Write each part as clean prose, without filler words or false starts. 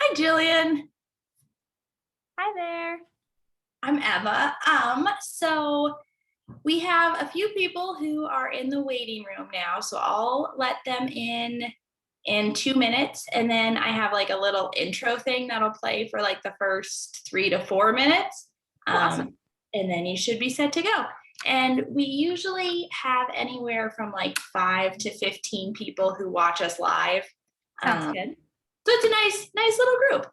Hi, Gillian. Hi there. I'm Eva. So we have a few people who are in the waiting room now, so I'll let them in 2 minutes, and then I have like a little intro thing that'll play for like the first 3 to 4 minutes. Awesome. And then you should be set to go. And we usually have anywhere from like 5 to 15 people who watch us live. Sounds Um, good. So it's a nice little group.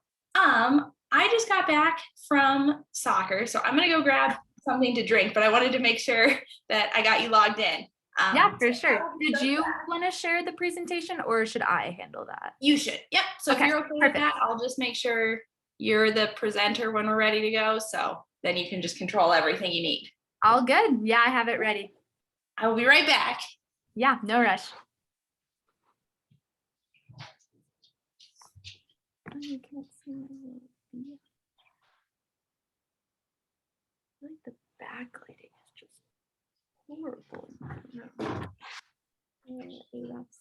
I just got back from soccer, so I'm gonna go grab something to drink, but I wanted to make sure that I got you logged in. Yeah, for sure. I'll Did start you that. want to share the presentation or should I handle that? You should. Yep. So if Okay, you're okay with perfect. that, I'll just make sure you're the presenter when we're ready to go. So then you can just control everything you need. All good. Yeah, I have it ready. I will be right back. Yeah, no rush. Oh, you can't see my little video. I feel like the backlighting is just horrible. I don't know. Maybe that's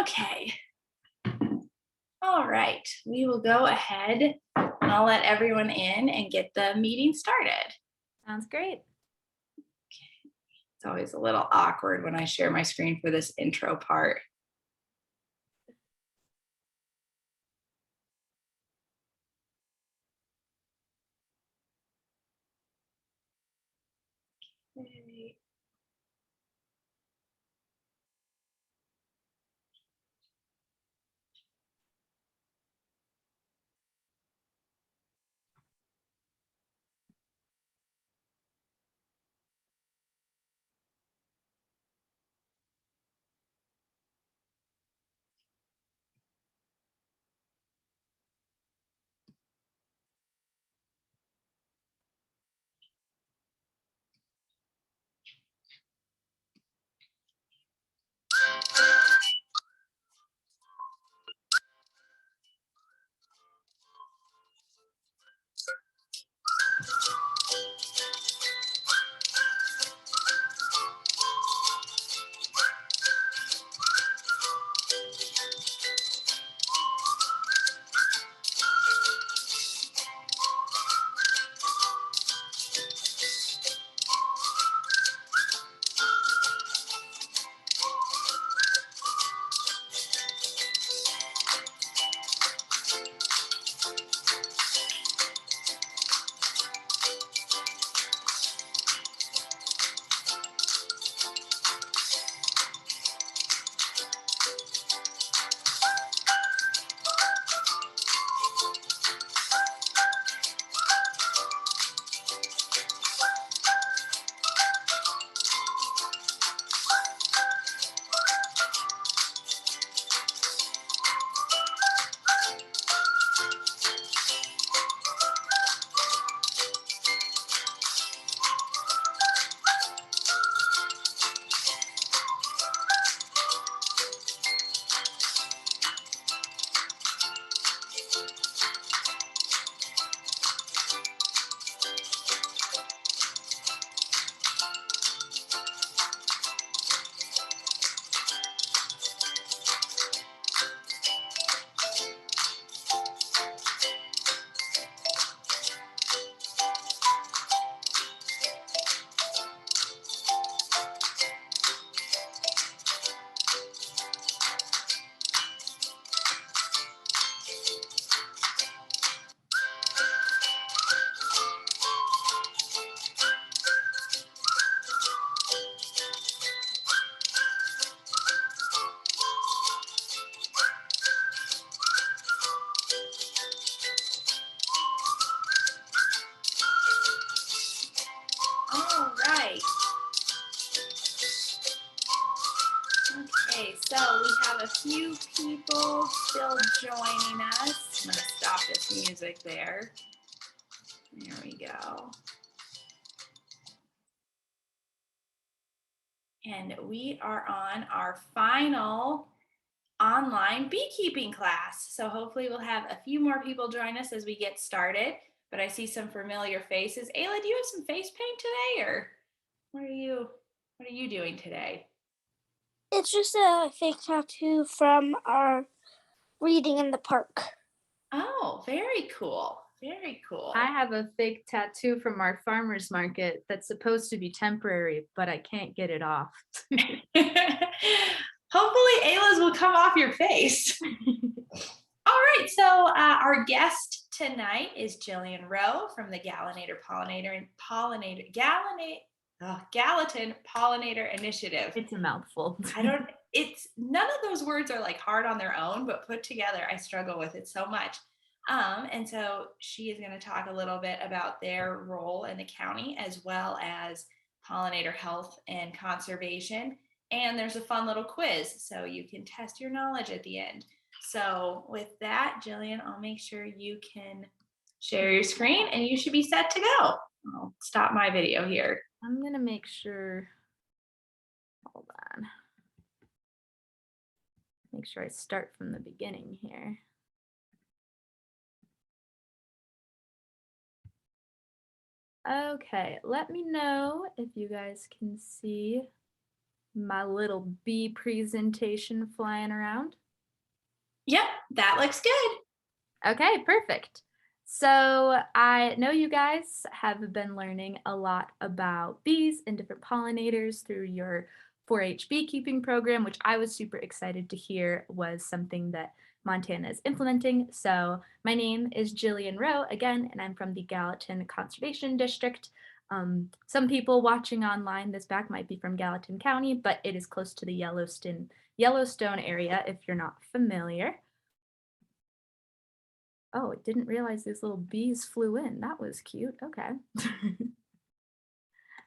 Okay. All right. We will go ahead and I'll let everyone in and get the meeting started. sounds great. It's always a little awkward when I share my screen for this intro part. Okay. a few people still joining us. I'm going to stop this music there. There we go. And we are on our final online beekeeping class. So hopefully we'll have a few more people join us as we get started. But I see some familiar faces. Ayla, do you have some face paint today, or what are you doing today? It's just a fake tattoo from our reading in the park. Oh, very cool. Very cool. I have a fake tattoo from our farmer's market that's supposed to be temporary, but I can't get it off. Hopefully Ayla's will come off your face. All right, so our guest tonight is Gillian Rowe from the Gallatin Pollinator Initiative. It's a mouthful. It's none of those words are like hard on their own, but put together, I struggle with it so much. And so she is going to talk a little bit about their role in the county, as well as pollinator health and conservation. And there's a fun little quiz, so you can test your knowledge at the end. So with that, Gillian, I'll make sure you can share your screen and you should be set to go. I'll stop my video here. I'm going to make sure, hold on. Make sure I start from the beginning here. Okay, let me know if you guys can see my little bee presentation flying around. Yep, that looks good. Okay, perfect. So I know you guys have been learning a lot about bees and different pollinators through your 4-H beekeeping program, which I was super excited to hear was something that Montana is implementing. So my name is Gillian Rowe again, and I'm from the Gallatin Conservation District. Some people watching online this back might be from Gallatin County, but it is close to the Yellowstone area if you're not familiar. Oh, I didn't realize these little bees flew in. That was cute. Okay.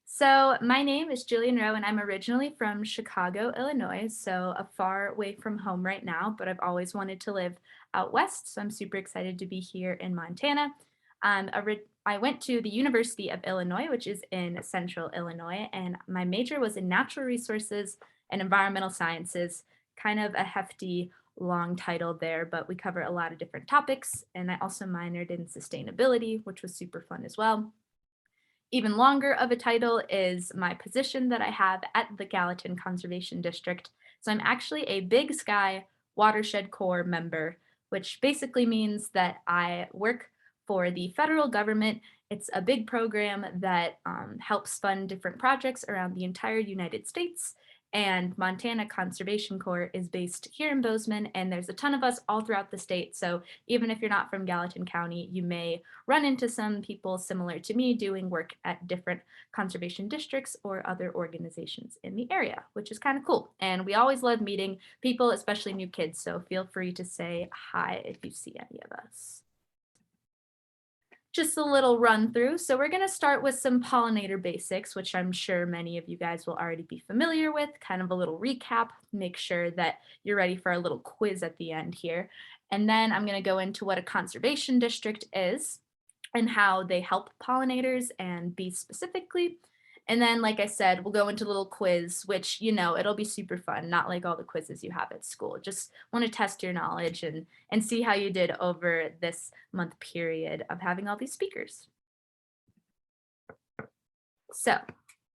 So my name is Gillian Rowe, and I'm originally from Chicago, Illinois, so a far way from home right now, but I've always wanted to live out west, so I'm super excited to be here in Montana. I went to the University of Illinois, which is in central Illinois, and my major was in natural resources and environmental sciences, kind of a hefty long title there, but we cover a lot of different topics, and I also minored in sustainability, which was super fun as well. Even longer of a title is my position that I have at the Gallatin Conservation District. So I'm actually a Big Sky Watershed Corps member, which basically means that I work for the federal government. It's a big program that helps fund different projects around the entire United States. And Montana Conservation Corps is based here in Bozeman, and there's a ton of us all throughout the state. So even if you're not from Gallatin County, you may run into some people similar to me doing work at different conservation districts or other organizations in the area, which is kind of cool. And we always love meeting people, especially new kids. So feel free to say hi if you see any of us. Just a little run through. So we're going to start with some pollinator basics, which I'm sure many of you guys will already be familiar with, kind of a little recap, make sure that you're ready for a little quiz at the end here. And then I'm going to go into what a conservation district is and how they help pollinators and bees specifically. And then, like I said, we'll go into a little quiz, which, you know, it'll be super fun, not like all the quizzes you have at school. Just want to test your knowledge and see how you did over this month period of having all these speakers. So,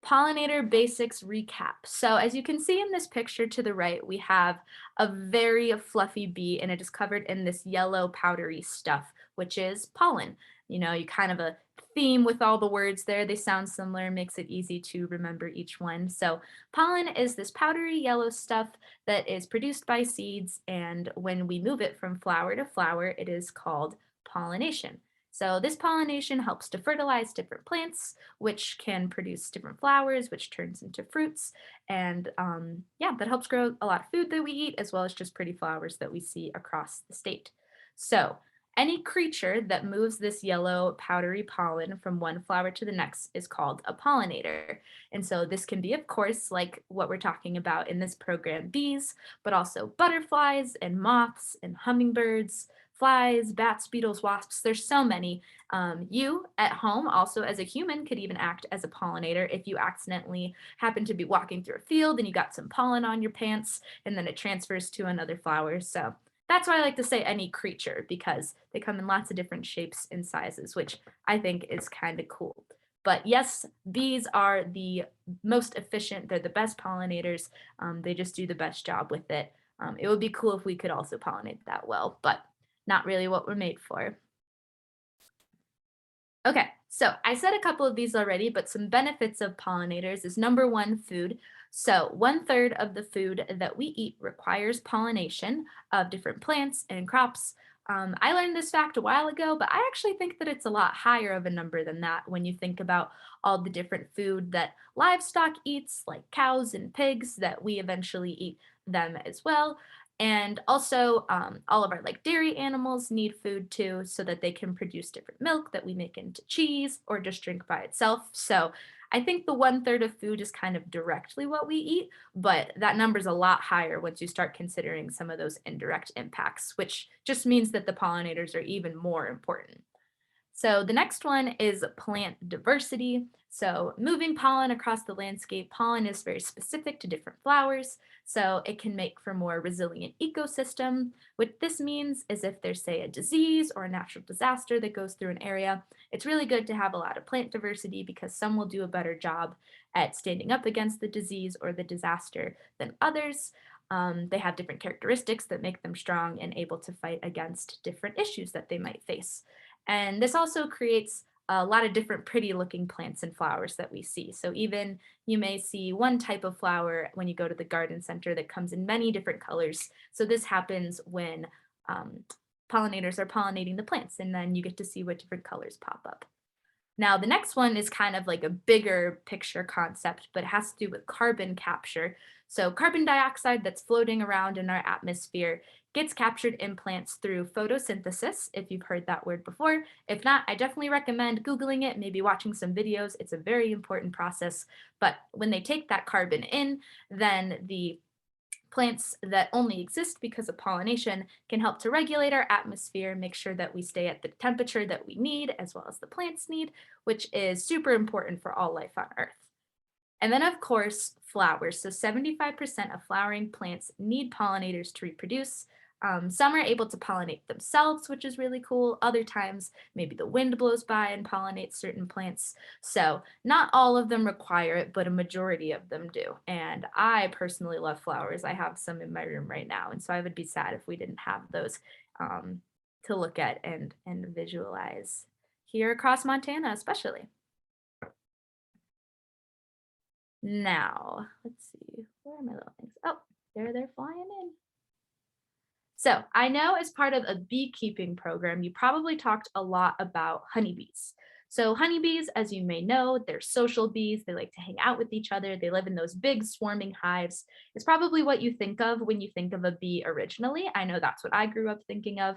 pollinator basics recap. So as you can see in this picture to the right, we have a very fluffy bee, and it is covered in this yellow powdery stuff, which is pollen. You know, you kind of a theme with all the words there. They sound similar, makes it easy to remember each one. So pollen is this powdery yellow stuff that is produced by seeds, and when we move it from flower to flower, it is called pollination. So this pollination helps to fertilize different plants, which can produce different flowers, which turns into fruits. And yeah, that helps grow a lot of food that we eat, as well as just pretty flowers that we see across the state. So Any creature that moves this yellow powdery pollen from one flower to the next is called a pollinator. And so this can be, of course, like what we're talking about in this program, bees, but also butterflies and moths and hummingbirds, flies, bats, beetles, wasps. There's so many. You at home, also as a human, could even act as a pollinator if you accidentally happen to be walking through a field and you got some pollen on your pants and then it transfers to another flower. So that's why I like to say any creature, because they come in lots of different shapes and sizes, which I think is kind of cool. But yes, bees are the most efficient. They're the best pollinators. They just do the best job with it. It would be cool if we could also pollinate that well, but not really what we're made for. Okay, so I said a couple of these already, but some benefits of pollinators is number one, food. So 1/3 of the food that we eat requires pollination of different plants and crops. I learned this fact a while ago, but I actually think that it's a lot higher of a number than that when you think about all the different food that livestock eats, like cows and pigs, that we eventually eat them as well. And also, all of our like dairy animals need food too, so that they can produce different milk that we make into cheese or just drink by itself. So I think the 1/3 of food is kind of directly what we eat, but that number is a lot higher once you start considering some of those indirect impacts, which just means that the pollinators are even more important. So the next one is plant diversity. So moving pollen across the landscape, pollen is very specific to different flowers, so it can make for more resilient ecosystem. What this means is if there's, say, a disease or a natural disaster that goes through an area, it's really good to have a lot of plant diversity because some will do a better job at standing up against the disease or the disaster than others. They have different characteristics that make them strong and able to fight against different issues that they might face. And this also creates a lot of different pretty looking plants and flowers that we see. So even you may see one type of flower when you go to the garden center that comes in many different colors. So this happens when pollinators are pollinating the plants, and then you get to see what different colors pop up. Now, the next one is kind of like a bigger picture concept, but it has to do with carbon capture. So, carbon dioxide that's floating around in our atmosphere gets captured in plants through photosynthesis, if you've heard that word before. If not, I definitely recommend Googling it, maybe watching some videos. It's a very important process. But when they take that carbon in, then the plants that only exist because of pollination can help to regulate our atmosphere, make sure that we stay at the temperature that we need, as well as the plants need, which is super important for all life on Earth. And then, of course, flowers. So 75% of flowering plants need pollinators to reproduce. Some are able to pollinate themselves, which is really cool. Other times, maybe the wind blows by and pollinates certain plants. So not all of them require it, but a majority of them do. And I personally love flowers. I have some in my room right now. And so I would be sad if we didn't have those to look at and visualize here across Montana, especially. Now, let's see, where are my little things? Oh, there they're flying in. So I know as part of a beekeeping program, you probably talked a lot about honeybees. So honeybees, as you may know, they're social bees. They like to hang out with each other. They live in those big swarming hives. It's probably what you think of when you think of a bee originally. I know that's what I grew up thinking of.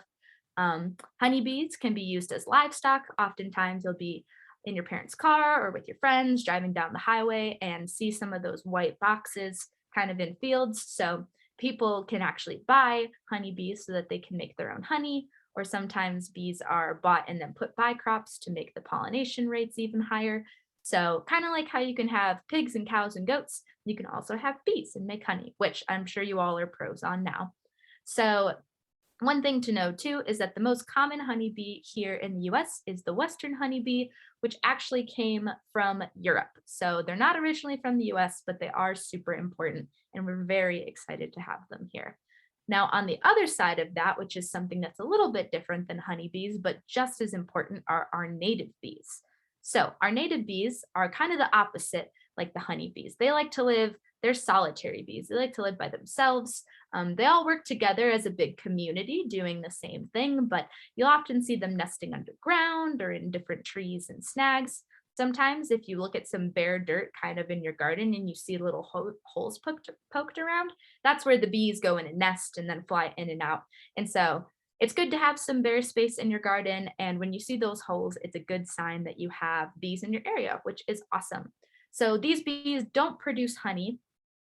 Honeybees can be used as livestock. Oftentimes you'll be in your parents' car or with your friends driving down the highway and see some of those white boxes kind of in fields. So people can actually buy honeybees so that they can make their own honey, or sometimes bees are bought and then put by crops to make the pollination rates even higher. So kind of like how you can have pigs and cows and goats, you can also have bees and make honey, which I'm sure you all are pros on now. So one thing to know too is that the most common honeybee here in the US is the Western honeybee, which actually came from Europe. So they're not originally from the US, but they are super important, and we're very excited to have them here. Now, on the other side of that, which is something that's a little bit different than honeybees, but just as important, are our native bees. So our native bees are kind of the opposite, like the honeybees. They like to live, they're solitary bees. They like to live by themselves. They all work together as a big community doing the same thing, but you'll often see them nesting underground or in different trees and snags. Sometimes, if you look at some bare dirt kind of in your garden and you see little holes poked around, that's where the bees go in and nest and then fly in and out. And so it's good to have some bare space in your garden. And when you see those holes, it's a good sign that you have bees in your area, which is awesome. So these bees don't produce honey,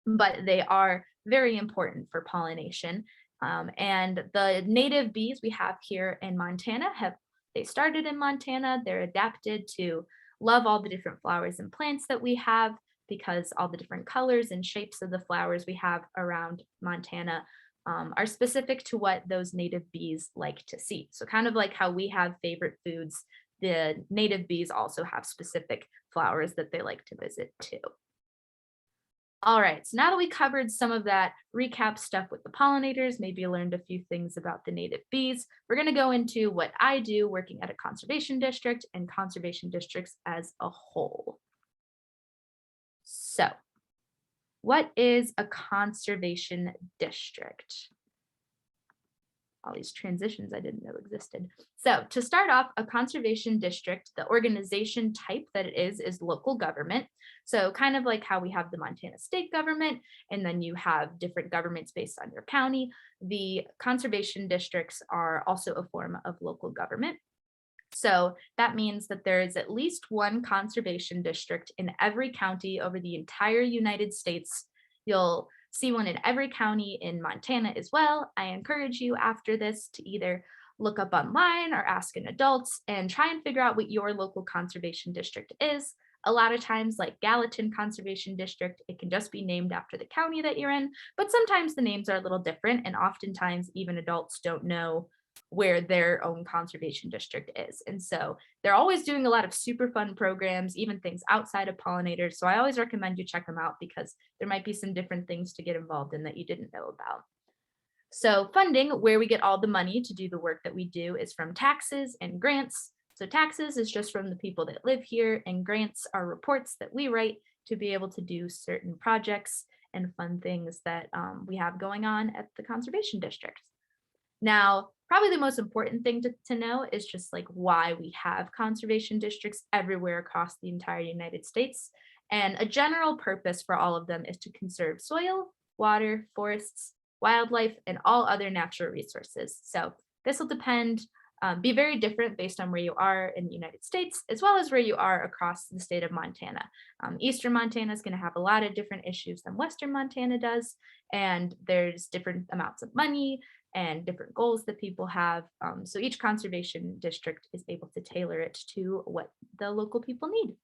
but they are very important for pollination. And the native bees we have here in Montana they started in Montana. They're adapted to love all the different flowers and plants that we have because all the different colors and shapes of the flowers we have around Montana are specific to what those native bees like to see. So kind of like how we have favorite foods, the native bees also have specific flowers that they like to visit too. All right, so now that we covered some of that recap stuff with the pollinators, maybe you learned a few things about the native bees, we're going to go into what I do working at a conservation district and conservation districts as a whole. So, what is a conservation district? All these transitions I didn't know existed. So to start off, a conservation district, the organization type that it is local government. So kind of like how we have the Montana state government, and then you have different governments based on your county. The conservation districts are also a form of local government. So that means that there is at least one conservation district in every county over the entire United States. You'll see one in every county in Montana as well. I encourage you after this to either look up online or ask an adult and try and figure out what your local conservation district is. A lot of times, like Gallatin Conservation District, it can just be named after the county that you're in, but sometimes the names are a little different, and oftentimes even adults don't know where their own conservation district is. And so they're always doing a lot of super fun programs, even things outside of pollinators. So I always recommend you check them out because there might be some different things to get involved in that you didn't know about. So funding, where we get all the money to do the work that we do, is from taxes and grants. So taxes is just from the people that live here, and grants are reports that we write to be able to do certain projects and fun things that we have going on at the conservation district. Now, probably the most important thing to know is just like why we have conservation districts everywhere across the entire United States. And a general purpose for all of them is to conserve soil, water, forests, wildlife, and all other natural resources. So this will be very different based on where you are in the United States, as well as where you are across the state of Montana. Eastern Montana is going to have a lot of different issues than Western Montana does, and there's different amounts of money and different goals that people have. So each conservation district is able to tailor it to what the local people need.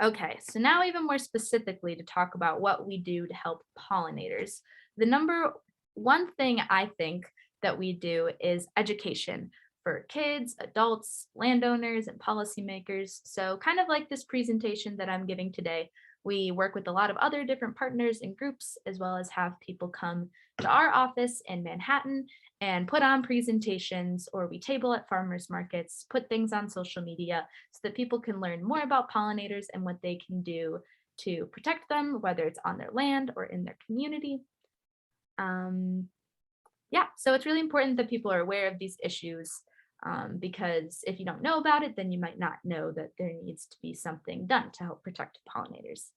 Okay, so now even more specifically to talk about what we do to help pollinators. The number one thing I think that we do is education for kids, adults, landowners, and policymakers. So kind of like this presentation that I'm giving today, we work with a lot of other different partners and groups, as well as have people come to our office in Manhattan and put on presentations, or we table at farmers markets, put things on social media so that people can learn more about pollinators and what they can do to protect them, whether it's on their land or in their community. Yeah, so it's really important that people are aware of these issues because if you don't know about it, then you might not know that there needs to be something done to help protect pollinators.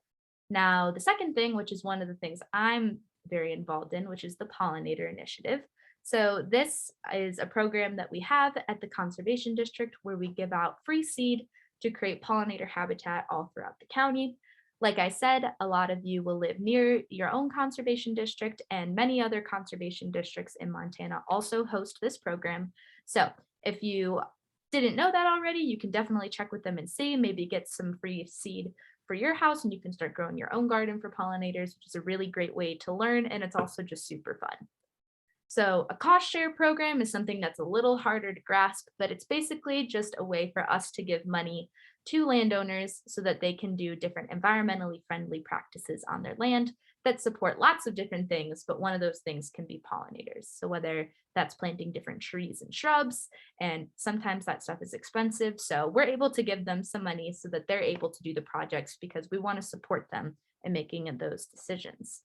Now, the second thing, which is one of the things I'm very involved in, which is the Pollinator Initiative. So this is a program that we have at the Conservation District where we give out free seed to create pollinator habitat all throughout the county. Like I said, a lot of you will live near your own conservation district, and many other conservation districts in Montana also host this program. So if you didn't know that already, you can definitely check with them and see, maybe get some free seed for your house, and you can start growing your own garden for pollinators, which is a really great way to learn, and it's also just super fun. So a cost share program is something that's a little harder to grasp, but it's basically just a way for us to give money to landowners so that they can do different environmentally friendly practices on their land that support lots of different things, but one of those things can be pollinators. So whether that's planting different trees and shrubs, and sometimes that stuff is expensive. So we're able to give them some money so that they're able to do the projects because we want to support them in making those decisions.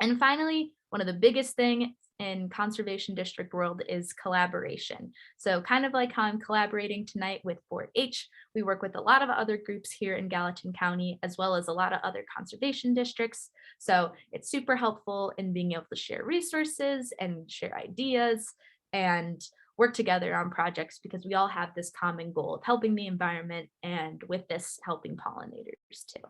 And finally, one of the biggest things in conservation district world is collaboration. So kind of like how I'm collaborating tonight with 4-H, we work with a lot of other groups here in Gallatin County, as well as a lot of other conservation districts. So it's super helpful in being able to share resources and share ideas and work together on projects because we all have this common goal of helping the environment, and with this, helping pollinators too.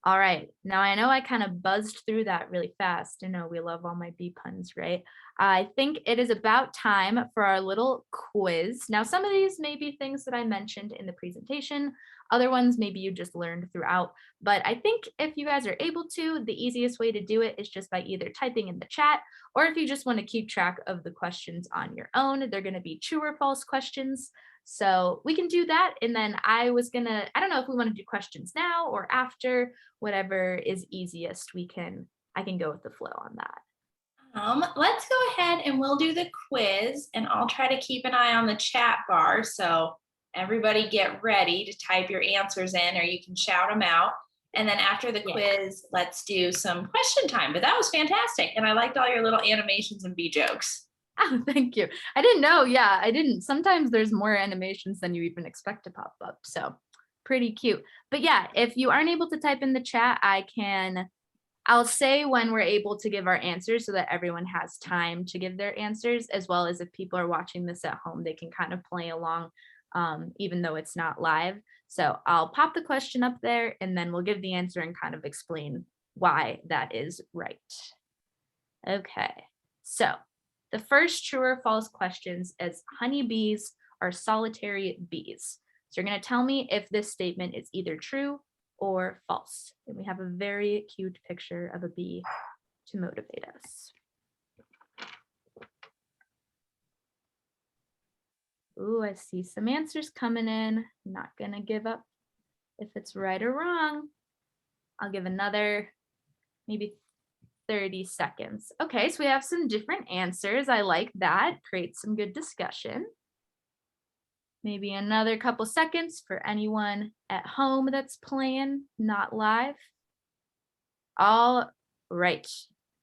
All right, now I know I kind of buzzed through that really fast. I know we love all my bee puns, right? I think it is about time for our little quiz. Now, some of these may be things that I mentioned in the presentation. Other ones maybe you just learned throughout. But I think if you guys are able to, the easiest way to do it is just by either typing in the chat, or if you just want to keep track of the questions on your own, they're going to be true or false questions. So we can do that. And then I don't know if we want to do questions now or after, whatever is easiest. I can go with the flow on that. Let's go ahead and we'll do the quiz, and I'll try to keep an eye on the chat bar. So everybody get ready to type your answers in, or you can shout them out. And then after the quiz, let's do some question time. But that was fantastic. And I liked all your little animations and bee jokes. Oh, thank you. I didn't know. Yeah, I didn't. Sometimes there's more animations than you even expect to pop up. So pretty cute. But yeah, if you aren't able to type in the chat, I'll say when we're able to give our answers so that everyone has time to give their answers, as well as if people are watching this at home, they can kind of play along, even though it's not live. So I'll pop the question up there and then we'll give the answer and kind of explain why that is right. Okay, so the first true or false questions is honeybees are solitary bees. So you're going to tell me if this statement is either true or false. And we have a very cute picture of a bee to motivate us. Ooh, I see some answers coming in. I'm not gonna give up if it's right or wrong. I'll give another maybe 30 seconds. Okay, so we have some different answers. I like that. Create some good discussion. Maybe another couple seconds for anyone at home that's playing, not live. All right.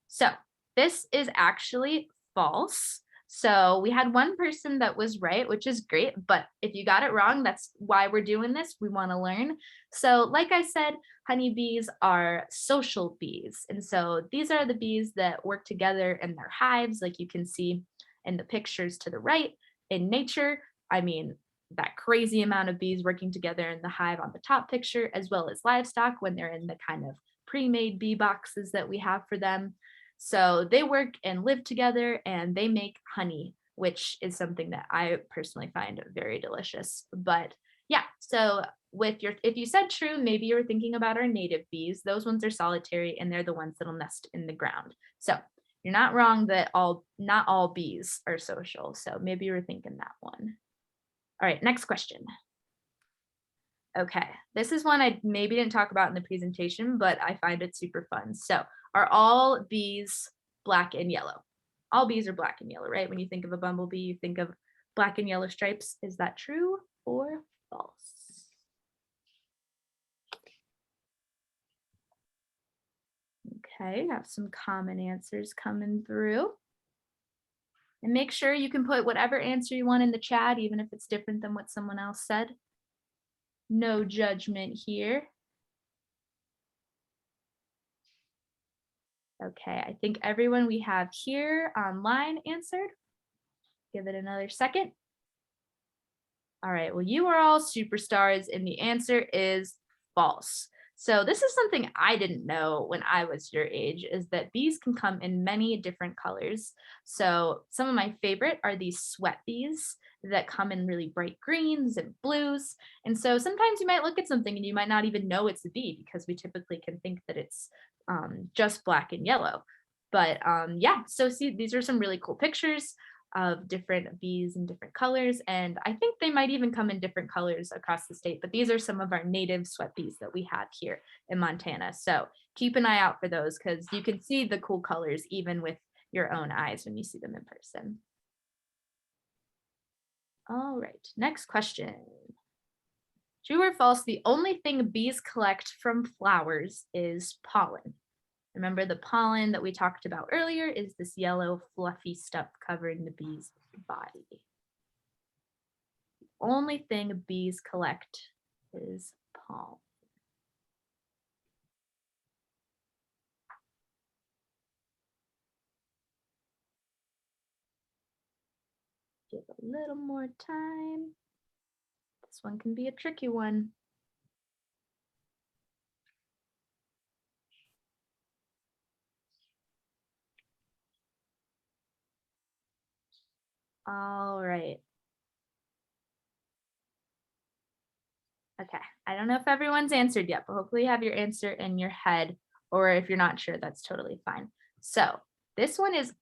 So this is actually false. So we had one person that was right, which is great. But if you got it wrong, that's why we're doing this. We want to learn. So like I said, honeybees are social bees. And so these are the bees that work together in their hives, like you can see in the pictures to the right. In nature, I mean, that crazy amount of bees working together in the hive on the top picture, as well as livestock when they're in the kind of pre-made bee boxes that we have for them. So they work and live together and they make honey, which is something that I personally find very delicious. But yeah, so if you said true, maybe you were thinking about our native bees. Those ones are solitary and they're the ones that'll nest in the ground. So you're not wrong that not all bees are social. So maybe you were thinking that one. All right, next question. Okay, this is one I maybe didn't talk about in the presentation, but I find it super fun. So are all bees black and yellow? All bees are black and yellow, right? When you think of a bumblebee, you think of black and yellow stripes. Is that true or false? Okay, have some common answers coming through. And make sure you can put whatever answer you want in the chat, even if it's different than what someone else said. No judgment here. Okay, I think everyone we have here online answered. Give it another second. All right, well, you are all superstars, and the answer is false. So this is something I didn't know when I was your age, is that bees can come in many different colors. So some of my favorite are these sweat bees that come in really bright greens and blues. And so sometimes you might look at something and you might not even know it's a bee because we typically can think that it's just black and yellow. But yeah, so see, these are some really cool pictures of different bees in different colors. And I think they might even come in different colors across the state, but these are some of our native sweat bees that we have here in Montana. So keep an eye out for those because you can see the cool colors even with your own eyes when you see them in person. All right, next question. True or false, the only thing bees collect from flowers is pollen? Remember, the pollen that we talked about earlier is this yellow fluffy stuff covering the bee's body. The only thing bees collect is pollen. Give a little more time. This one can be a tricky one. All right. Okay, I don't know if everyone's answered yet, but hopefully you have your answer in your head, or if you're not sure, that's totally fine. So this one is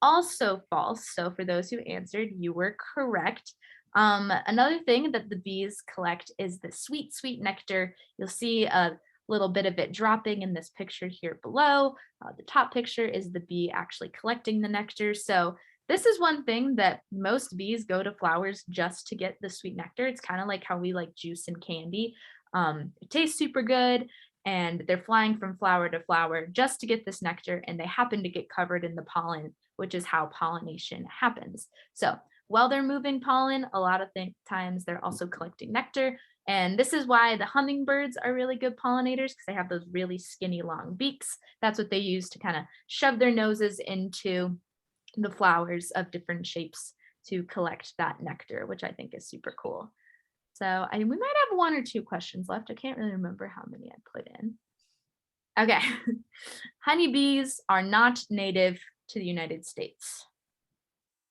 also false. So for those who answered, you were correct. Another thing that the bees collect is the sweet, sweet nectar. You'll see a little bit of it dropping in this picture here below. The top picture is the bee actually collecting the nectar. So this is one thing that most bees go to flowers just to get the sweet nectar. It's kind of like how we like juice and candy. It tastes super good, and they're flying from flower to flower just to get this nectar, and they happen to get covered in the pollen, which is how pollination happens. So while they're moving pollen, a lot of times they're also collecting nectar. And this is why the hummingbirds are really good pollinators, because they have those really skinny long beaks. That's what they use to kind of shove their noses into the flowers of different shapes to collect that nectar, which I think is super cool. So we might have one or two questions left. I can't really remember how many I put in. Okay, honeybees are not native to the United States.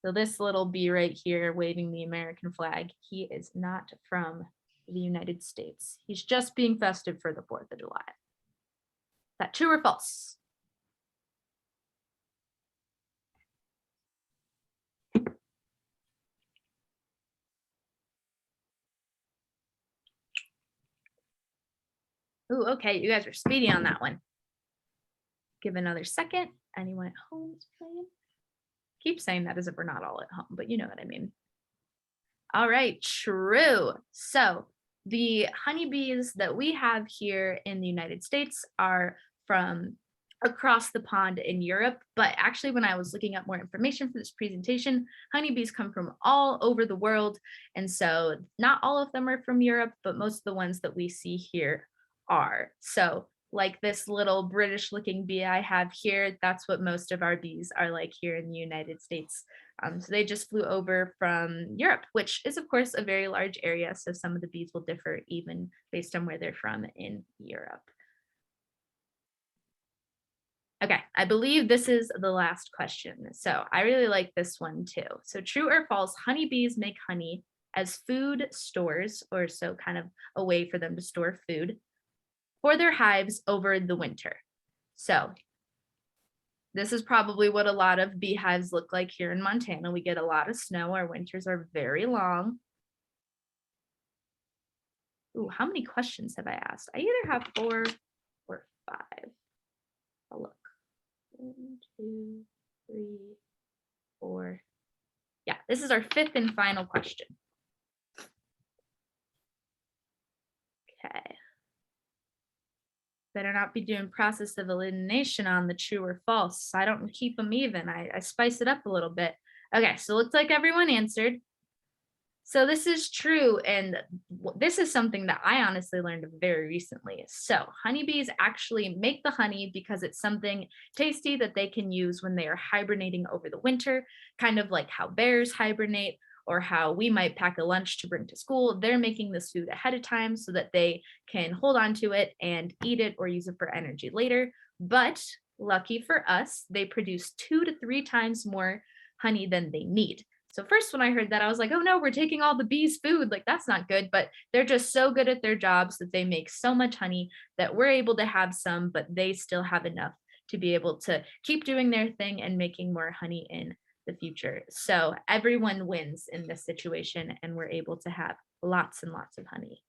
So this little bee right here waving the American flag, he is not from the United States. He's just being festive for the 4th of July. Is that true or false? Ooh, okay, you guys are speedy on that one. Give another second. Anyone at home is playing? Keep saying that as if we're not all at home, but you know what I mean. All right, true. So the honeybees that we have here in the United States are from across the pond in Europe, but actually when I was looking up more information for this presentation, honeybees come from all over the world, and so not all of them are from Europe, but most of the ones that we see here are. So like this little British looking bee I have here, that's what most of our bees are like here in the United States. So they just flew over from Europe, which is of course a very large area. So some of the bees will differ even based on where they're from in Europe. Okay, I believe this is the last question. So I really like this one too. So true or false, honeybees make honey as food stores, or so kind of a way for them to store food for their hives over the winter. So this is probably what a lot of beehives look like here in Montana. We get a lot of snow. Our winters are very long. Ooh, how many questions have I asked? I either have 4 or 5. I'll look. 1, 2, 3, 4. Yeah, this is our 5th and final question. Okay. Better not be doing process of elimination on the true or false. I don't keep them even. I spice it up a little bit. Okay, so looks like everyone answered. So this is true, and this is something that I honestly learned very recently. So honeybees actually make the honey because it's something tasty that they can use when they are hibernating over the winter, kind of like how bears hibernate or how we might pack a lunch to bring to school. They're making this food ahead of time so that they can hold on to it and eat it or use it for energy later. But lucky for us, they produce 2 to 3 times more honey than they need. So first when I heard that, I was like, oh no, we're taking all the bees' food. Like that's not good, but they're just so good at their jobs that they make so much honey that we're able to have some, but they still have enough to be able to keep doing their thing and making more honey in the future. So everyone wins in this situation, and we're able to have lots and lots of honey.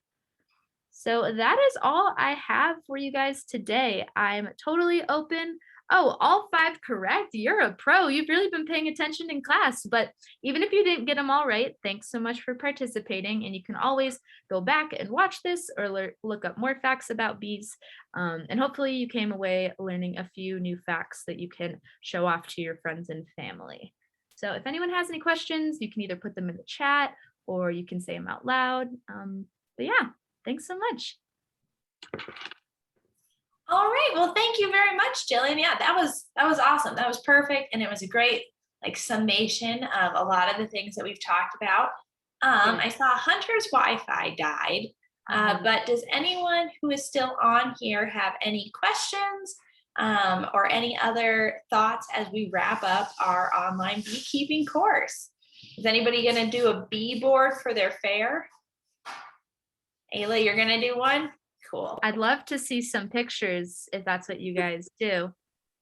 So that is all I have for you guys today. I'm totally open Oh, all 5 correct. You're a pro. You've really been paying attention in class. But even if you didn't get them all right, thanks so much for participating. And you can always go back and watch this or look up more facts about bees. And hopefully you came away learning a few new facts that you can show off to your friends and family. So if anyone has any questions, you can either put them in the chat or you can say them out loud. But yeah, thanks so much. All right. Well, thank you very much, Gillian. Yeah, that was awesome. That was perfect. And it was a great like summation of a lot of the things that we've talked about. I saw Hunter's Wi-Fi died, but does anyone who is still on here have any questions or any other thoughts as we wrap up our online beekeeping course? Is anybody going to do a bee board for their fair? Ayla, you're going to do one? Cool. I'd love to see some pictures if that's what you guys do.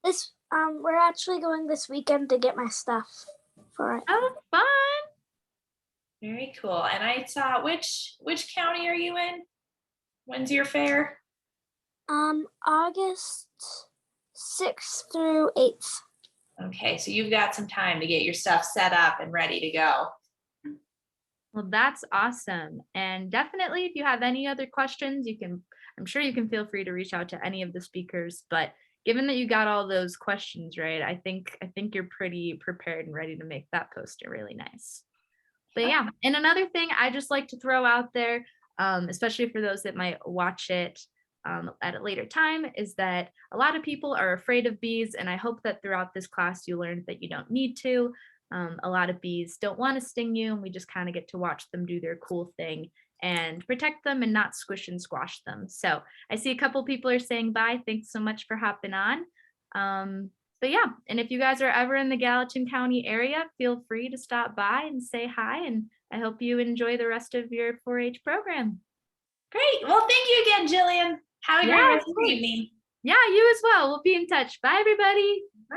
We're actually going this weekend to get my stuff for it. Oh, fun. Very cool. And I saw, which county are you in? When's your fair? August 6th through 8th. Okay, so you've got some time to get your stuff set up and ready to go. Well, that's awesome. And definitely if you have any other questions, I'm sure you can feel free to reach out to any of the speakers, but given that you got all those questions right, I think you're pretty prepared and ready to make that poster really nice. But yeah, and another thing I just like to throw out there, especially for those that might watch it at a later time, is that a lot of people are afraid of bees, and I hope that throughout this class you learned that you don't need to. A lot of bees don't want to sting you, and we just kind of get to watch them do their cool thing and protect them and not squish and squash them. So I see a couple people are saying bye. Thanks so much for hopping on. But yeah, and if you guys are ever in the Gallatin County area, feel free to stop by and say hi, and I hope you enjoy the rest of your 4-H program. Great. Well, thank you again, Jillian. Have a great rest of the evening. Yeah, you as well. We'll be in touch. Bye, everybody. Bye.